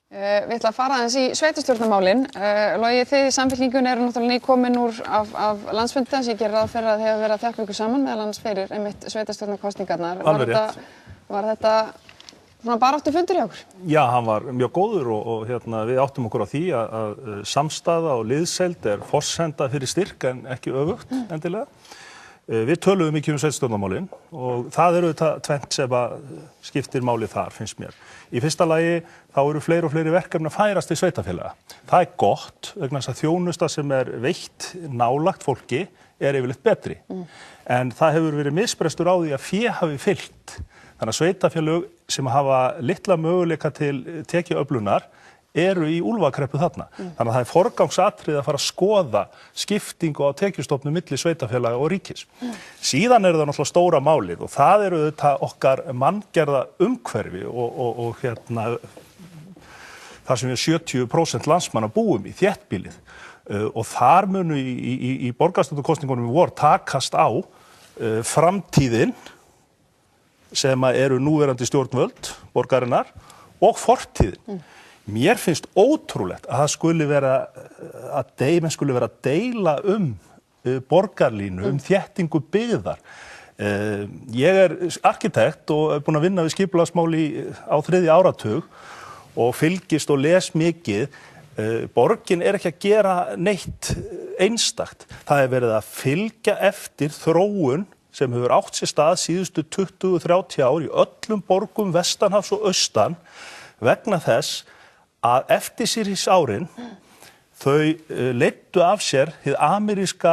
Við ætlum að fara aðeins í sveitarstjórnarmálin. Logi, þið í Samfylkingunni eru náttúrulega nýkomin úr af landsfundi sem ég gerir ráð fyrir að þið hafa verið að þjappa ykkur saman meðal annars fyrir einmitt sveitarstjórnarkosningarnar. Var þetta svona baráttu fundur hjá okkur? Já, hann var mjög góður og við áttum okkur á því að samstaða og liðseild forsenda fyrir styrk en ekki öfugt endilega. Við töluðum mikið sveitarstjórnarmálin og það eru þetta tvennt sem skiptir máli þar, finnst mér. Í fyrsta lagi þá eru fleiri og fleiri verkefni að færast til sveitarfélaga. Það gott vegna þess að þjónusta sem veitt nálagt fólki yfirleitt betri. En það hefur verið misbrestur á því að fé hafi fylgt. Þannig að sveitarfélög sem hafa litla möguleika til tekjuöflunar eru í úlfakreppu þarna. Þannig að það forgangsatriði að fara að skoða skiptingu á tekjustofnum milli sveitarfélaga og ríkis. Síðan það náttúrulega stóra málið og það eru þetta okkar manngerða umhverfi og þar sem við 70% landsmanna búum í þéttbýlið. Og þar munu í borgarstjórnarkosningunum í vor takast á framtíðin sem eru núverandi stjórnvöld borgarinnar og fortíðin. Mér finnst ótrúlegt að það skuli vera að deila borgarlínu, þéttingu byggðar. Ég arkitekt og búinn að vinna við skipulagsmál á 3. áratug og fylgist og les mikið. Borgin ekki að gera neitt einstakt. Það verið að fylgja eftir þróun sem hefur átt sér stað síðustu 20-30 ár í öllum borgum vestanhafs og austan vegna þess að eftirstríðsárin þau leiddu af sér hið ameríska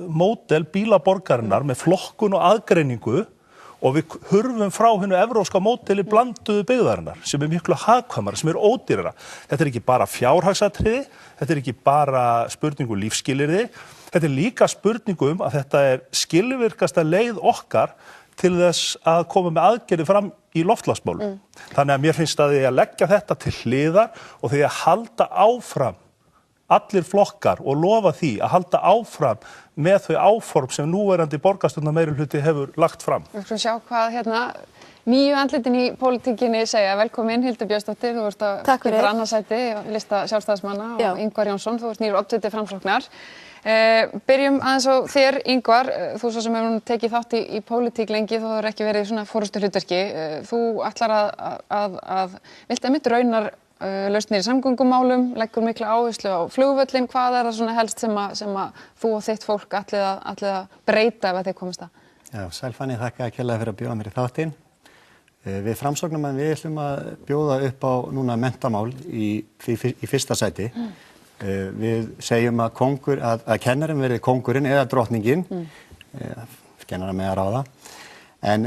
módel bílaborgarinnar með flokkun og aðgreiningu og við hurfum frá hinu evrópska módeli blanduðu byggðarinnar sem miklu hagkvæmara, sem ódýrara. Þetta ekki bara fjárhagsatriði, þetta ekki bara spurningu lífsskilyrði, þetta líka spurningu að þetta skilvirkasta leið okkar til þess að koma með aðgerðir fram í loftslagsmálum. Þannig að mér finnst að því að leggja þetta til hliðar og því að halda áfram allir flokkar og lofa því að halda áfram með þau áform sem núverandi borgarstjórnarmeirihluti hefur lagt fram. Við skulum sjá hvað nýju andlitin í pólitíkinni segja. Velkomin Hildur Björnsdóttir, þú ert að skipta annað sæti á lista sjálfstæðismanna og Ingvar Jónsson, þú ert nýr oddviti Framsóknar. Byrjum aðeins á þér, Ingvar, þú svo sem hefur tekið þátt í pólitík lengi, þú hefur ekki verið í svona forystuhlutverki. Þú ætlar að vilt einmitt raunar lausnir í samgöngumálum, leggur mikla áherslu á flugvöllin. Hvað það svona helst sem að þú og þitt fólk ætlið að breyta ef þið komist að? Já, Sælfanni, þakka kærlega fyrir að bjóða mér í þáttinn. Við Framsóknarmenn við ætlum að bjóða upp á núna menntamál í fyrsta sæti. Við segjum að kennarinn verði kóngurinn eða drottningin, kennarinn með að ráða. En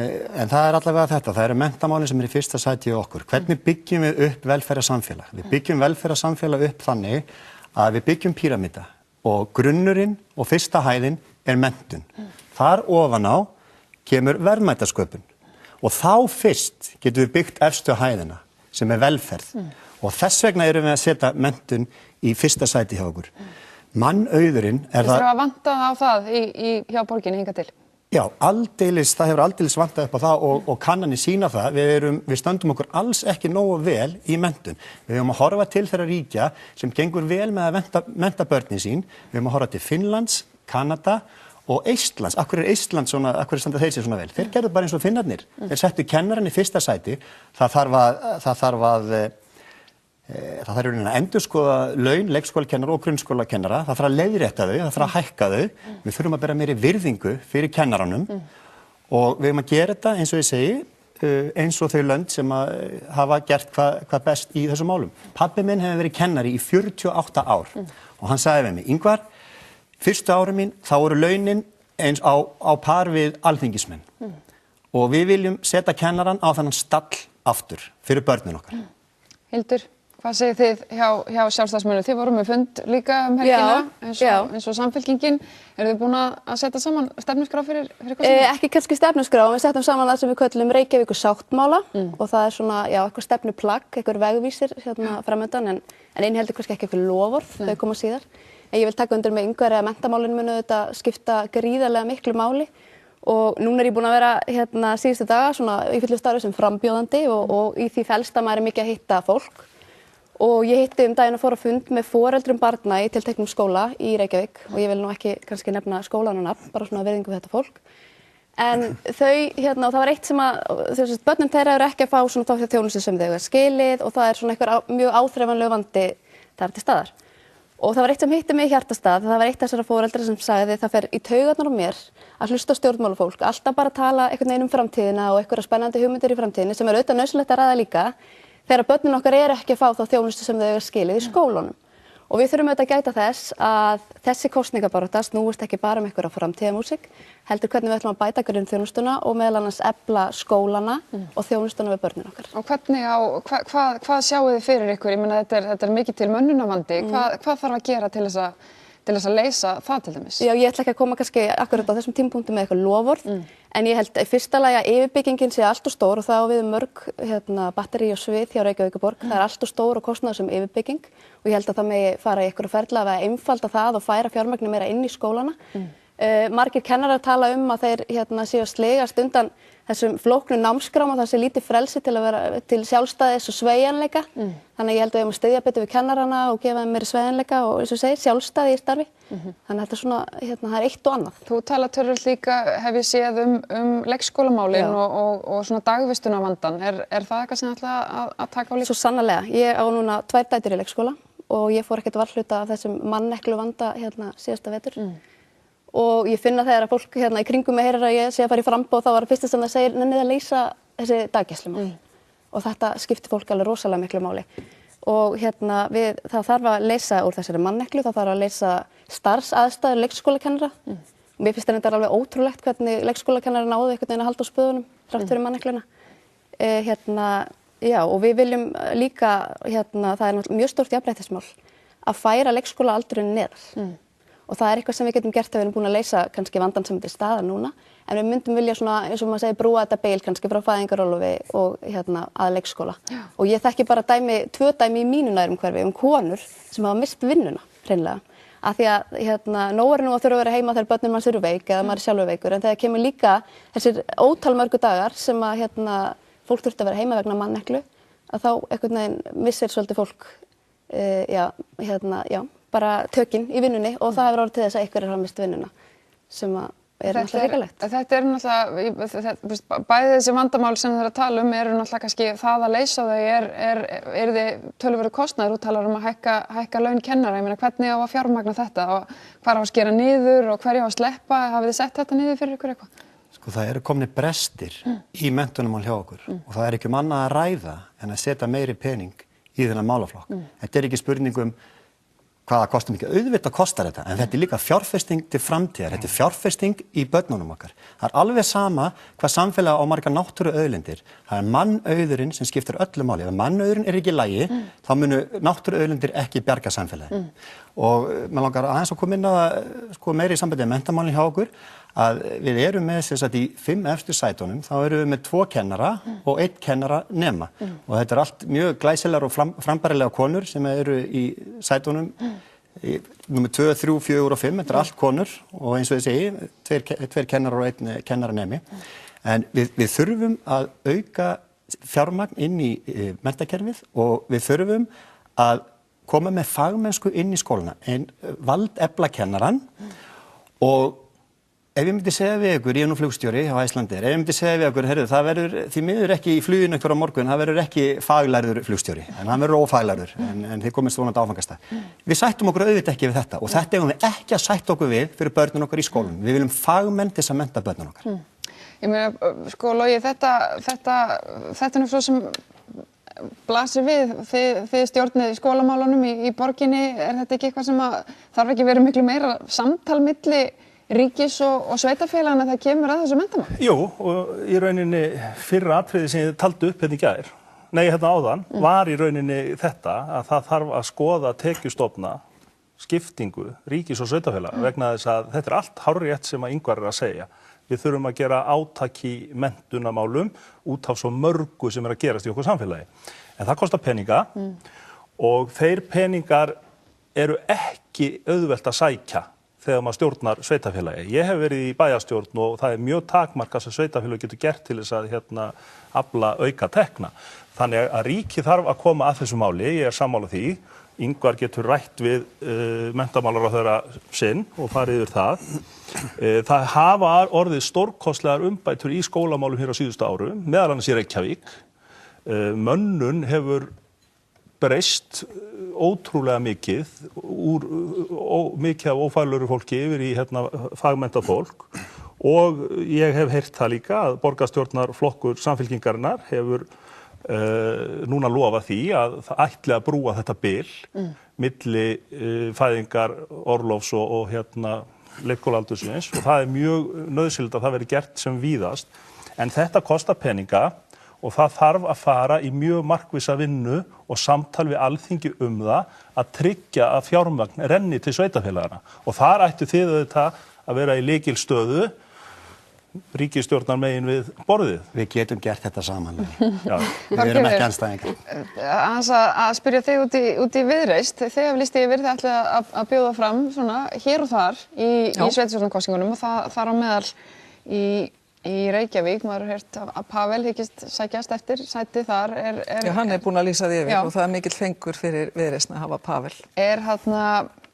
það allavega þetta, það eru menntamálin sem í fyrsta sæti í okkur. Hvernig byggjum við upp velferðarsamfélag? Við byggjum velferðarsamfélag upp þannig að við byggjum píramída og grunnurinn og fyrsta hæðin menntun. Þar ofan á kemur verðmætasköpun og þá fyrst getum við byggt efstu hæðina sem velferð. Og þess vegna erum við að setja menntun í fyrsta sæti hjá okkur. Mannauðurinn það... Þú að vanta á það hjá borginni hingað til? Já, það hefur aldeilis vantað upp á það og kannanir sýna það. Við stöndum okkur alls ekki nógu vel í menntun. Við höfum að horfa til þeirra ríkja sem gengur vel með að mennta börnin sín. Við höfum að horfa til Finnlands, Kanada og Eistlands. Akkur Eistland svona, akkur standa þeir sér svona vel? Þeir gerðu bara eins og Finnarnir. Þeir settu kennarinn í fyrsta sæti. Það þarf að endurskoða laun leikskólakennara og grunnskólakennara. Það þarf að leiðrétta þau, það þarf að hækka þau. Við þurfum að bera meiri virðingu fyrir kennaranum og við höfum að gera þetta eins og ég segi eins og þau lönd sem hafa gert hvað best í þessum málum. Pabbi minn hefur verið kennari í 48 ár og hann sagði við mig, Ingvar, fyrstu árin mín þá voru launin eins á par við alþingismenn og við viljum setja kennaran á þannan stall aftur fyrir börnin okkar. Hildur, hvað segir þið hjá sjálfstæðismönnum? Þið voru með fund líka helgina eins og Samfylkingin. Eru þið búin að setja saman stefnuskrá fyrir kosningar? Ekki kannski stefnuskrá, við settum saman það sem við köllum Reykjavíkur sáttmála og það svona, eitthvað stefnuplagg, eitthvað vegvísir framöndan en inniheldur kannski ekki eitthvað loforð, þau koma síðar. En ég vil taka undir með Ingvar að menntamálin munu þetta skipta gríðarlega miklu máli og núna ég búin að vera síðustu daga svona í fullu starfi sem frambjóðandi og í því felst að maður mikið að hitta fólk Og ég hitti daginn að fór á fund með foreldrum barna í tilteknum skóla í Reykjavík og ég vil nú ekki kannski nefna skólan og nafn, bara svona virðingu við þetta fólk. En þau, og það var eitt sem að, börnin þeirra eru ekki að fá svona þá þjónustu sem þau er skilið og það er svona einhver mjög áþreifanlegur vandi þar til staðar. Og það var eitt sem hitti mig í hjartastað, það var eitt þessara foreldra sem sagði það fer í taugarnar á mér að hlusta á stjórnmálafólk, alltaf bara tala einhvern veginn framtíðina og einhverja spennandi hugmyndir í framtíðinni sem auðvitað nauðsynlegt að ræða líka þegar börnin okkar eru ekki að fá þá þjónustu sem þau eru skilið í skólunum. Og við þurfum auðvitað að gæta þess að þessi kosningabarátta snúist ekki bara einhverja framtíðarmúsík, heldur hvernig við ætlum að bæta grunnþjónustuna og meðal annars efla skólana og þjónustuna við börnin okkar. Og hvernig hvað sjáu þið fyrir ykkur? Ég meina þetta er mikið til mönnunarvandi. Hvað þarf að gera til þess að leysa það til dæmis? Já, ég ætla ekki að koma kannski akkurat á þessum tímapunkti með eitthvað loforð, en ég held í fyrsta lagi að yfirbyggingin sé allt of stór og það á við mörg batteri og svið hjá Reykjavíkurborg. Það er allt of stór og kostnaðarsöm yfirbygging og ég held að það megi fara í einhverju ferla að einfalda það og færa fjármagni meira inn í skólana. Margir kennarar tala að þeir séu að sligast undan þessum flóknu námskrám og það sé lítið frelsi til að vera til sjálfstæðis og sveigjanleika. Þannig að ég held að við eigum að styðja betur við kennarana og gefa þeim meiri sveigjanleika og eins og segir sjálfstæði í starfi. Þannig að þetta er svona, það er eitt og annað. Þú talar töluvert líka, hef ég séð leikskólamálin og svona dagvistunarvandann. Er það eitthvað sem ætla að taka á líka? Svo sannarlega. Ég á núna 2 dætur í leikskóla og ég fór ekkert varhluta af þessum manneklu vanda síðasta vetur. Og ég finna þegar að fólk í kringum mig heyrir að ég sé að fara í framboð þá var fyrsta sem það segir nennið að leysa þessi daggæslumál. Og þetta skiptir fólk alveg rosalega miklu máli. Og það þarf að leysa úr þessari manneklu, það þarf að leysa starfsaðstæður leikskólakennara. Mér finnst þetta alveg ótrúlegt hvernig leikskólakennara náðu einhvern veginn að halda á spöðunum þrátt fyrir mannekluna. Já, og við viljum líka, það er mjög stórt jafnréttismál að færa leikskólaaldurinn neðar. Og það er eitthvað sem við getum gert að við erum búin að leysa kannski vandann sem þetta er staðar núna, en við myndum vilja svona, eins og maður segir, brúa þetta bil kannski frá fæðingarorlofi og að leikskóla. Og ég þekki bara 2 dæmi í mínu nærumhverfi konur sem hafa misst vinnuna, hreinlega. Af því að nóg er nú að þurfa að vera heima þegar börnin manns eru veik eða maður er sjálfur veikur, en þegar kemur líka þessir ótalmörgu dagar sem að fólk þurfti að vera heima vegna manneklu, að þá einhvern veginn missir svolítið fólk, bara tökin í vinnunni og það hefur orðið til þess að einhverjir hafa misst vinnuna sem er náttúrulega hrikalegt. Þetta er náttúrulega, bæði þessi vandamál sem þið eru að tala eru náttúrulega kannski það að leysa þau er þið töluverður kostnaður, þú talar að hækka laun kennara, ég meina hvernig á að fjármagna þetta og hvar á að skera niður og hverju á að sleppa, hafið þið sett þetta niður fyrir ykkur eitthvað? Sko það eru komnir brestir í menntunarmál hjá okkur og það er ekki annað að ræða en að setja meiri pening í þennan málaflokk. Þetta er ekki spurning hvaða kostar mikið, auðvitað kostar þetta, en þetta er líka fjárfesting til framtíðar, þetta er fjárfesting í börnunum okkar. Það er alveg sama hvað samfélag á margar náttúruauðlindir, það er mannauðurinn sem skiptir öllu máli. Ef mannauðurinn er ekki í lagi, þá munu náttúruauðlindir ekki bjarga samfélagi. Og maður langar aðeins að koma inn á það meiri í sambandi með menntamálin hjá okkur, að við erum með í 5 efstu sætunum, þá erum við með 2 kennara og 1 kennara nema. Og þetta er allt mjög glæsilegar og frambærilega konur sem eru í sætunum, númer 2, 3, 4 og 5, þetta er allt konur og eins og ég segi, 2 kennarar og 1 kennaranemi. En við þurfum að auka fjármagn inn í menntakerfið og við þurfum að koma með fagmennsku inn í skólana, valdefla kennaran og ef ég myndi segja við ykkur, ég er nú flugstjóri á Icelandair, ef ég myndi segja við ykkur, heyrðu, það verður því miður ekki í fluginu einhverja morgun, það verður ekki faglærður flugstjóri, en hann verður ófaglærður, en þið komist vonandi áfangastað. Við sættum okkur auðvitað ekki við þetta og þetta eigum við ekki að sætta okkur við fyrir börnin okkar í skólum. Við viljum fagmenn til að mennta börnin okkar. Ég meina, sko Logi, þetta er nú svo sem blasir við, þið stjórnið í skólamálunum í borginni, er þetta ekki eitthvað sem þarf ekki verið miklu meira samtal milli ríkis og sveitarfélagana þegar kemur að þessu menntamál? Jú, og í rauninni fyrra atriði sem ég taldi upp í gær, áðan, var í rauninni þetta að það þarf að skoða tekjustofna, skiptingu, ríkis og sveitarfélaga vegna þess að þetta er allt hárrétt sem að Ingvar er að segja. Við þurfum að gera átak í menntunarmálum út af svo mörgu sem er að gerast í okkur samfélagi. En það kostar peninga og þeir peningar eru ekki auðvelt að sækja þegar maður stjórnar sveitarfélagi. Ég hef verið í bæjarstjórn og það er mjög takmarkað sem sveitarfélagi getur gert til þess að afla auka tekna. Þannig að ríkið þarf að koma að þessu máli, ég sammála því. Ingvar getur rætt við menntamálaráðherra sinn og farið yfir það. Það hafa orðið stórkostlegar umbætur í skólamálum hér á síðustu árum, meðal annars í Reykjavík. Mönnun hefur breyst ótrúlega mikið af ófærulegur fólki yfir í fagmenntað fólk og ég hef heyrt það líka að borgarstjórnarflokkur Samfylkingarinnar hefur núna lofa því að það ætli að brúa þetta bil milli fæðingar, orlofs og leikskólaaldurs og það mjög nauðsynlegt að það veri gert sem víðast en þetta kostar peninga og það þarf að fara í mjög markvissa vinnu og samtal við Alþingi það að tryggja að fjármagn renni til sveitarfélagana og þar ættu þið auðvitað að vera í lykilstöðu ríkisstjórnar megin við borðið. Við getum gert þetta saman. Við erum ekki andstæðingar. Að spyrja þig út í Viðreisn, þið hafið lýst yfir þið ætlið að bjóða fram svona hér og þar í sveitarstjórnarkosningunum og þar á meðal í Reykjavík, maður har heyrt að Pavel hyggist sækjast eftir sæti þar. Já, hann búinn að lýsa því yfir og það mikill fengur fyrir Viðreisn að hafa Pavel.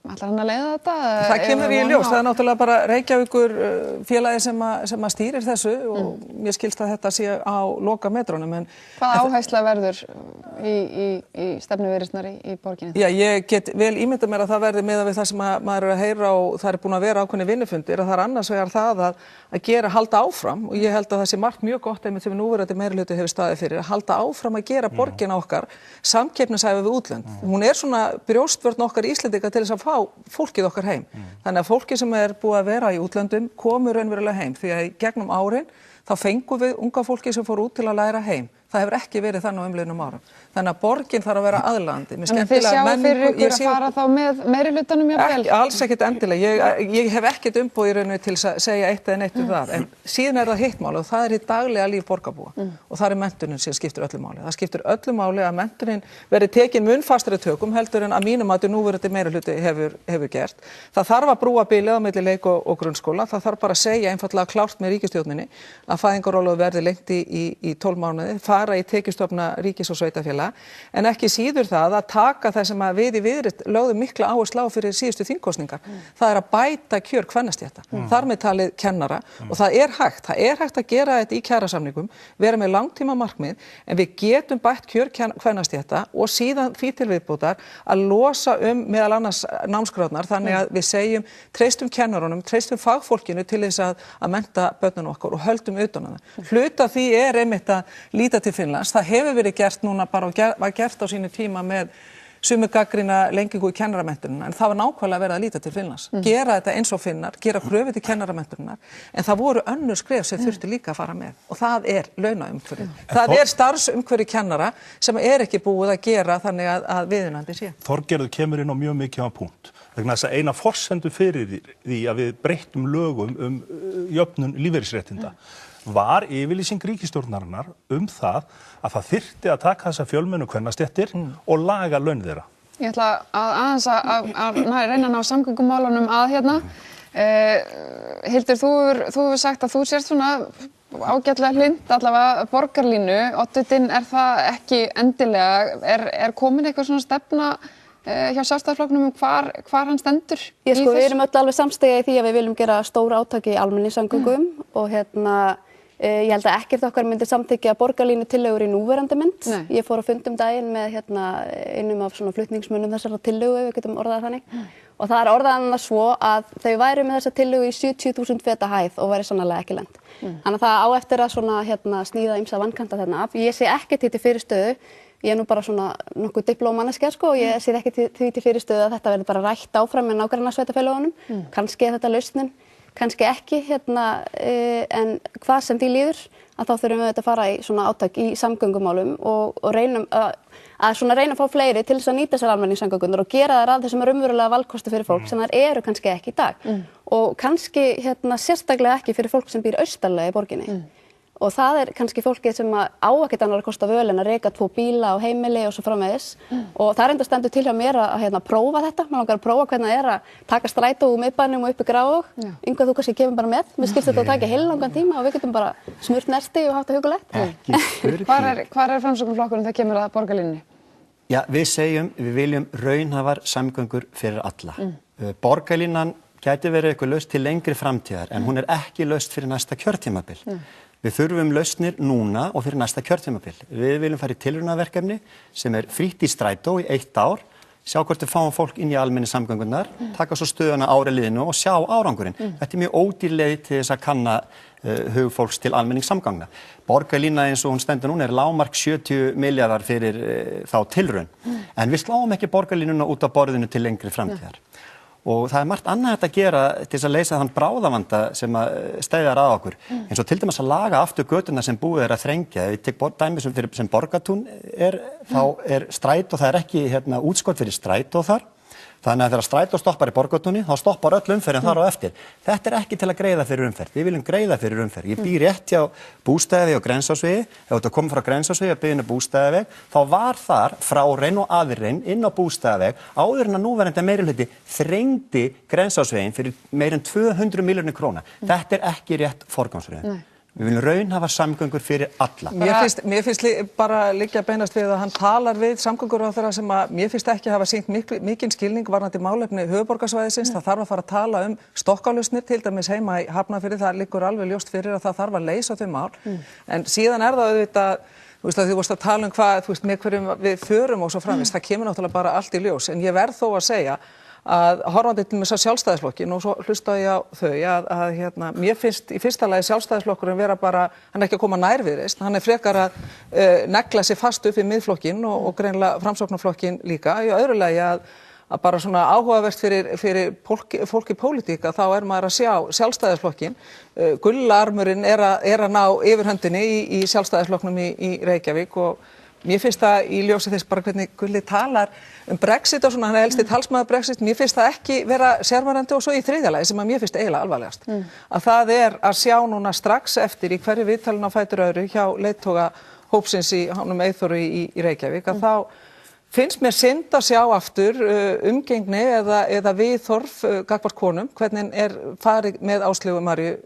Ætlar hann að leiða þetta? Það kemur í ljós, það náttúrulega bara Reykjavíkur félagi sem að stýrir þessu og mér skilst að þetta sé á lokametrónum. Hvaða áhersla verður í stefnu Viðreisnar í borginni? Já, ég get vel ímyndað mér að það verði miðað við það sem maður að heyra og það búin að vera ákveðnir vinnufundir að það annars vegar það að halda áfram og ég held að það sé margt mjög gott einmitt sem núverandi meirihluti hefur staðið fyrir að halda áfram að gera borgina okkar samkeppnishæfa við útlönd. Hún svona brjóstvörn okkar Íslendinga til þess að fá fólkið okkar heim. Þannig að fólkið sem búið að vera í útlöndum komur raunverulega heim því að í gegnum árin þá fengum við unga fólki sem fór út til að læra heim. Það hefur ekki verið þannig á umliðnum árum. Þannig að borgin þarf að vera aðlaðandi. En þið sjáu fyrir ykkur að fara þá með meirihlutanum jafnvel? Alls ekkert endilega. Ég hef ekkert umboð í rauninu til að segja eitt eða neitt það. En síðan það hitt máli og það hið daglega líf borgarbúa. Og það menntunin sem skiptir öllu máli. Það skiptir öllu máli að menntunin verði tekin mun fastari tökum heldur en að mínum að núverandi meirihluti hefur gert. Það þarf að brúa bilið á milli leik og grunnskóla. Það þarf bara að segja einfaldlega klárt með ríkisstjórninni að fæðingarorlof verði lengt í 12 mánuði, fara í tekjustofna ríkis og sveitarfélaga, en ekki síður það að taka það sem við í Viðreisn lögðum mikla áherslu á fyrir síðustu þingkosningar. Það að bæta kjör kvennastétta. Þar með talið kennara og það hægt. Það hægt að gera þetta í kjarasamningum, vera með langtíma markmið, en við getum bætt kjör kvennastétta og síðan því til viðbótar að losa meðal annars námsgráðnar, þannig að við segjum treystum kennarunum, treystum fagfólkinu til þess að mennta börnunum okkar og höldum utan það. Hluta því einmitt að líta til Finnlands. Það hefur verið gert núna bara og var gert á sínu tíma með sumir gagnrýna lengingu í kennaramenntunar, en það var nákvæmlega verið að líta til Finnlands. Gera þetta eins og Finnar, gera kröfu til kennaramenntunar, en það voru önnur skref sem þurfti líka að fara með og það launaumhverfi. Það starfsumhverfi kennara sem ekki búið að gera þannig að viðunandi sé. Þorgerður kemur inn á mjög mikilvægan punkt. Vegna þess að eina forsendu fyrir því að við breyttum lögum jöfnun lífeyrisréttinda var yfirlýsing ríkisstjórnarinnar það að það þyrfti að taka þessa fjölmennu kvennastéttir og laga laun þeirra. Ég ætla aðeins að reyna að ná samgöngumálunum hérna. Hildur, þú hefur sagt að þú sért svona ágætlega hlynt allavega borgarlínu. Oddvitinn það ekki endilega. Er komin eitthvað svona stefna hjá Sjálfstæðisflokknum hvar hann stendur? Við erum öll alveg samstiga í því að við viljum gera stóra átaki í almenningssamgöngum og ég held að ekkert okkar myndi samþykkja borgarlínu tillögur í núverandi mynd. Nei. Ég fór á fundum daginn með einum af svona flutningsmönnum þessara tillögu, við getum orðað þannig. Og það orðað svo að þau væru með þessa tillögu í 70.000 feta hæð og væri sannarlega ekki lent. Þannig að það á eftir að sníða ýmsa vankanta þarna af. Ég sé ekkert því til fyrirstöðu. Ég nú bara svona nokkuð diplómanneskja og ég sé ekki því til fyrirstöðu að þetta verði bara rætt áfram með nágrannasveitarfélögunum. Kannski þetta lausnin, kannski ekki en hvað sem því líður að þá þurfum við að fara í svona átak í samgöngumálum og reynum að fá fleiri til þess að nýta sér almenningssamgöngunar og gera þær að þessum raunverulega valkosti fyrir fólk sem þær eru kannski ekki í dag og kannski sérstaklega ekki fyrir fólk sem býr austarlega í borginni. og það kannski fólkið sem á ekkert annar að kosta völ en að reka 2 bíla á heimili og svo framvegis og það enda stendur til hjá mér að prófa þetta, maður langar að prófa hvernig það að taka strætó úr miðbænum og upp í Grafarvog. Yngvar, þú kannski kemur bara með, mér skilst þetta að taka heillangan tíma og við getum bara smurt nesti og haft það hugulegt. Hvar Framsóknarflokkurinn þegar kemur að borgarlínunni? Já, við viljum raunhæfar samgöngur fyrir alla. Borgarlínan gæti verið eitthvað laust til lengri framtíðar en hún ekki laust fyrir næsta kjörtímabil. Við þurfum lausnir núna og fyrir næsta kjörtímabil. Við viljum fara í tilraunaverkefni sem frítt í strætó í 1 ár, sjá hvort við fáum fólk inn í almenni samgöngunar, taka svo stöðuna ári liðinu og sjá árangurinn. Þetta mjög ódýr leið til þess að kanna hug fólks til almenningssamgangna. Borgarlína eins og hún stendur núna lágmark 70 milljarðar fyrir þá tilraun. En við sláum ekki borgarlínuna út af borðinu til lengri framtíðar. Og það margt annað hægt að gera til þess að leysa þann bráðavanda sem steðjar að okkur. Eins og til dæmis að laga aftur götuna sem búið að þrengja. Ef ég tek dæmi sem Borgartún þá strætó, það ekki útskot fyrir strætó þar. Þannig að þegar strætó stoppar í Borgartúni, þá stoppar öll umferðin þar á eftir. Þetta ekki til að greiða fyrir umferð. Við viljum greiða fyrir umferð. Ég bý rétt hjá Bústaðavegi og Grensásvegi. Ef þetta komið frá Grensásvegi að byggja Bústaðaveg, þá var þar frárein og aðrein inn á Bústaðaveg áður en að núverandi meirihluti þrengdi Grensásveginn fyrir meir en 200 milljónir króna. Þetta ekki rétt forgangsröðun. Við viljum raunhafa samgöngur fyrir alla. Mér finnst bara liggja beinast við að hann talar við samgönguráðherra sem að mér finnst ekki hafa sýnt mikinn skilning varðandi málefni höfuðborgarsvæðisins. Það þarf að fara að tala stokkálausnir, til dæmis heima í Hafnarfirði, það liggur alveg ljóst fyrir að það þarf að leysa þau mál. En síðan það auðvitað, þú vorst að tala hvað, með hverjum við förum og svo framvegis, það kemur náttúrulega bara allt í ljós. En ég verð þó að segja að horfandi til þess að Sjálfstæðisflokkin og svo hlusta ég á þau að mér finnst í fyrsta lagi Sjálfstæðisflokkurinn vera bara, hann ekki að koma nær Viðreisn, hann frekar að negla sig fast upp í miðflokkinn og greinilega Framsóknarflokkinn líka. Í öðru lagi að bara svona áhugavert fyrir fólk í pólitík að þá maður að sjá Sjálfstæðisflokkinn. Gullarmurinn að ná yfirhöndinni í Sjálfstæðisflokknum í Reykjavík og mér finnst það í ljósi þess bara hvernig Gulli talar Brexit og svona, hann helsti talsmaður Brexit, mér finnst það ekki vera sérmærandi og svo í þriðja lagi sem að mér finnst eiginlega alvarlegast. Að það að sjá núna strax eftir í hverju viðtalinu á fætur öðru hjá leiðtoga hópsins í honum Eyþóri í Reykjavík að þá finnst mér synd að sjá aftur umgengni eða viðhorf gagnvart konum, hvernig farið með Áslaugu Maríu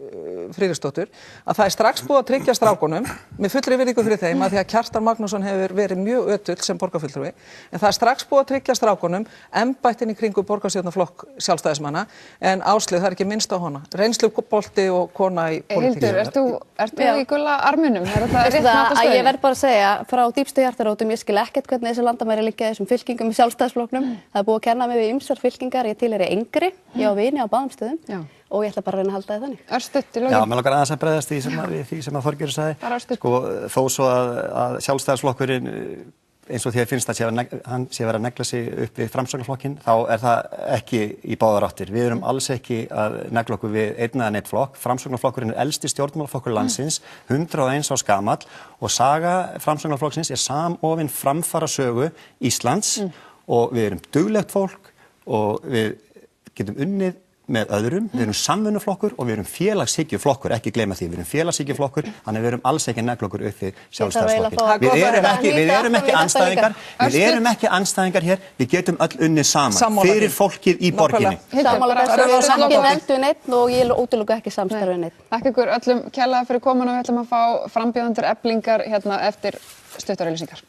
Friðriksdóttur, að það strax búið að tryggja strákunum, með fullri virðingu fyrir þeim, að því að Kjartan Magnússon hefur verið mjög ötull sem borgarfulltrúi, en það strax búið að tryggja strákunum embættin í kringum borgarstjórnarflokk Sjálfstæðismanna, en Áslaug það ekki minnst á hana, reynslubolti og kona í pólitík. Hildur, ertu í gulla armunum? Ég verð bara að segja, frá dýpstu hjartarótum, ég skil ekkert hvernig þessi landamæri þessum fylkingum í Sjálfstæðisflokknum. Það búið að kenna mig við ýmsar fylkingar, ég tilheyri engri, ég á vini á báðum stöðum og ég ætla bara að reyna að halda það þannig. Örstutt í lokin. Já, mér langar aðeins að bregðast því sem að Þorgerður sagði. Þó svo að Sjálfstæðisflokkurinn eins og því að finnst að hann sé verið að negla sig upp við Framsóknarflokkinn, þá það ekki í báðar áttir. Við erum alls ekki að negla okkur við einn eða neitt flokk. Framsóknarflokkurinn elsti stjórnmálaflokkur landsins, 101 árs gamall og saga Framsóknarflokksins samofin framfarasögu Íslands og við erum duglegt fólk og við getum unnið með öðrum, við erum samvinnuflokkur og við erum félagshyggjuflokkur, ekki gleyma því, við erum félagshyggjuflokkur, þannig við erum alls ekki að negla okkur upp við Sjálfstæðisflokkinn. Við erum ekki andstæðingar hér, við getum öll unnið saman fyrir fólkið í borginni. Sammála þessu, ekki veldu neitt og ég útiloka ekki samstarfið neitt. Takk ykkur öllum kærlega fyrir komuna og við ætlum að fá frambjóðendur Eflingar hérna eftir stuttar auglýsingar.